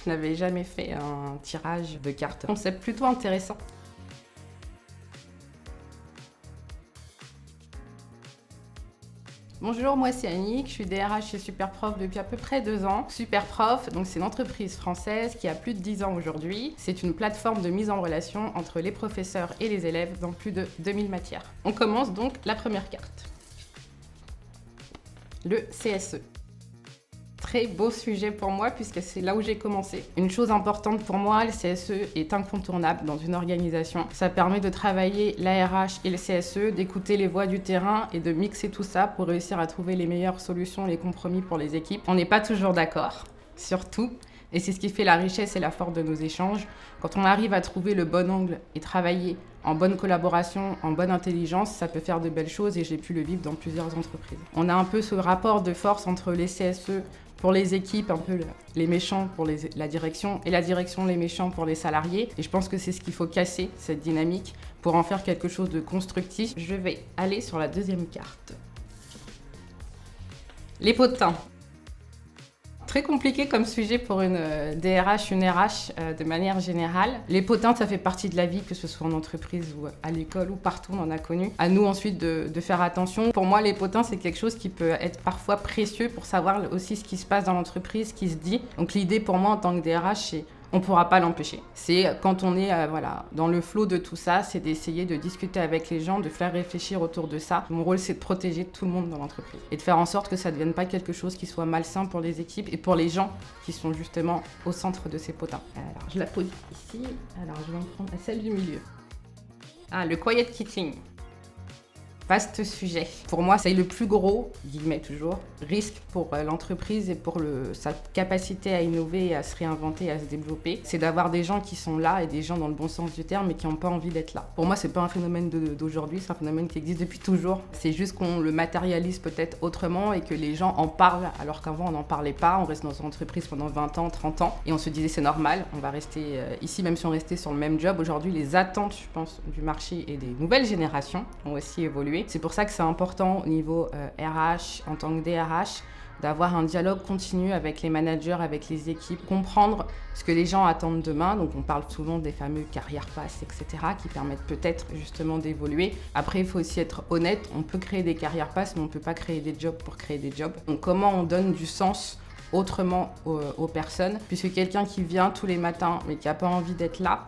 Je n'avais jamais fait un tirage de cartes. Concept plutôt intéressant. Bonjour, moi c'est Annick, je suis DRH chez Superprof depuis à peu près 2 ans. Superprof, donc c'est une entreprise française qui a plus de 10 ans aujourd'hui. C'est une plateforme de mise en relation entre les professeurs et les élèves dans plus de 2000 matières. On commence donc la première carte. Le CSE. Très beau sujet pour moi puisque c'est là où j'ai commencé. Une chose importante pour moi, le CSE est incontournable dans une organisation. Ça permet de travailler l'ARH et le CSE, d'écouter les voix du terrain et de mixer tout ça pour réussir à trouver les meilleures solutions, les compromis pour les équipes. On n'est pas toujours d'accord, surtout. Et c'est ce qui fait la richesse et la force de nos échanges. Quand on arrive à trouver le bon angle et travailler en bonne collaboration, en bonne intelligence, ça peut faire de belles choses et j'ai pu le vivre dans plusieurs entreprises. On a un peu ce rapport de force entre les CSE pour les équipes, un peu les méchants pour la direction et la direction les méchants pour les salariés. Et je pense que c'est ce qu'il faut casser, cette dynamique, pour en faire quelque chose de constructif. Je vais aller sur la deuxième carte. Les potins. Très compliqué comme sujet pour une DRH, une RH de manière générale. Les potins, ça fait partie de la vie, que ce soit en entreprise ou à l'école ou partout, on en a connu. À nous ensuite de faire attention. Pour moi, les potins, c'est quelque chose qui peut être parfois précieux pour savoir aussi ce qui se passe dans l'entreprise, ce qui se dit. Donc l'idée pour moi en tant que DRH, c'est on ne pourra pas l'empêcher. C'est quand on est dans le flot de tout ça, c'est d'essayer de discuter avec les gens, de faire réfléchir autour de ça. Mon rôle, c'est de protéger tout le monde dans l'entreprise et de faire en sorte que ça ne devienne pas quelque chose qui soit malsain pour les équipes et pour les gens qui sont justement au centre de ces potins. Alors, je la pose ici. Alors, je vais en prendre celle du milieu. Ah, le quiet quitting. Vaste sujet. Pour moi, c'est le plus gros, guillemets toujours, risque pour l'entreprise et pour sa capacité à innover, et à se réinventer, à se développer. C'est d'avoir des gens qui sont là et des gens dans le bon sens du terme mais qui n'ont pas envie d'être là. Pour moi, c'est pas un phénomène d'aujourd'hui, c'est un phénomène qui existe depuis toujours. C'est juste qu'on le matérialise peut-être autrement et que les gens en parlent alors qu'avant on n'en parlait pas. On reste dans une entreprise pendant 20 ans, 30 ans et on se disait c'est normal, on va rester ici même si on restait sur le même job. Aujourd'hui, les attentes, je pense, du marché et des nouvelles générations ont aussi évolué. C'est pour ça que c'est important au niveau RH, en tant que DRH, d'avoir un dialogue continu avec les managers, avec les équipes, comprendre ce que les gens attendent demain. Donc on parle souvent des fameux carrière pass, etc., qui permettent peut-être justement d'évoluer. Après, il faut aussi être honnête, on peut créer des carrière pass, mais on ne peut pas créer des jobs pour créer des jobs. Donc comment on donne du sens autrement aux personnes, puisque quelqu'un qui vient tous les matins, mais qui n'a pas envie d'être là,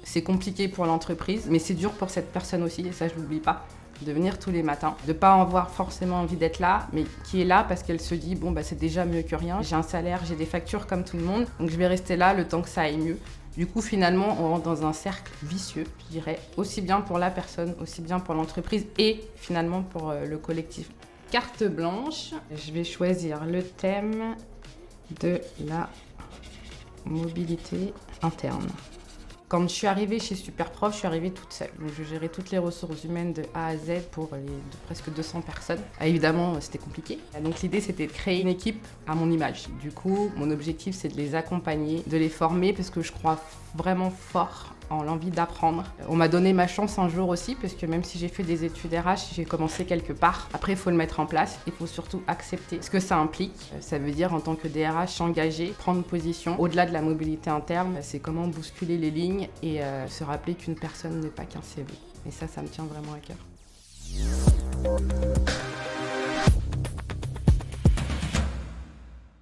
c'est compliqué pour l'entreprise, mais c'est dur pour cette personne aussi, et ça je l'oublie pas. De venir tous les matins, de pas avoir forcément envie d'être là, mais qui est là parce qu'elle se dit bon c'est déjà mieux que rien, j'ai un salaire, j'ai des factures comme tout le monde, donc je vais rester là le temps que ça aille mieux. Du coup finalement on rentre dans un cercle vicieux, je dirais, aussi bien pour la personne, aussi bien pour l'entreprise et finalement pour le collectif. Carte blanche, je vais choisir le thème de la mobilité interne. Quand je suis arrivée chez Superprof, je suis arrivée toute seule. Donc je gérais toutes les ressources humaines de A à Z pour presque 200 personnes. Évidemment, c'était compliqué. Donc l'idée, c'était de créer une équipe à mon image. Du coup, mon objectif, c'est de les accompagner, de les former, parce que je crois vraiment fort en l'envie d'apprendre. On m'a donné ma chance un jour aussi, parce que même si j'ai fait des études RH, j'ai commencé quelque part. Après, il faut le mettre en place. Il faut surtout accepter ce que ça implique. Ça veut dire, en tant que DRH, s'engager, prendre position. Au-delà de la mobilité interne, c'est comment bousculer les lignes et se rappeler qu'une personne n'est pas qu'un CV. Et ça me tient vraiment à cœur.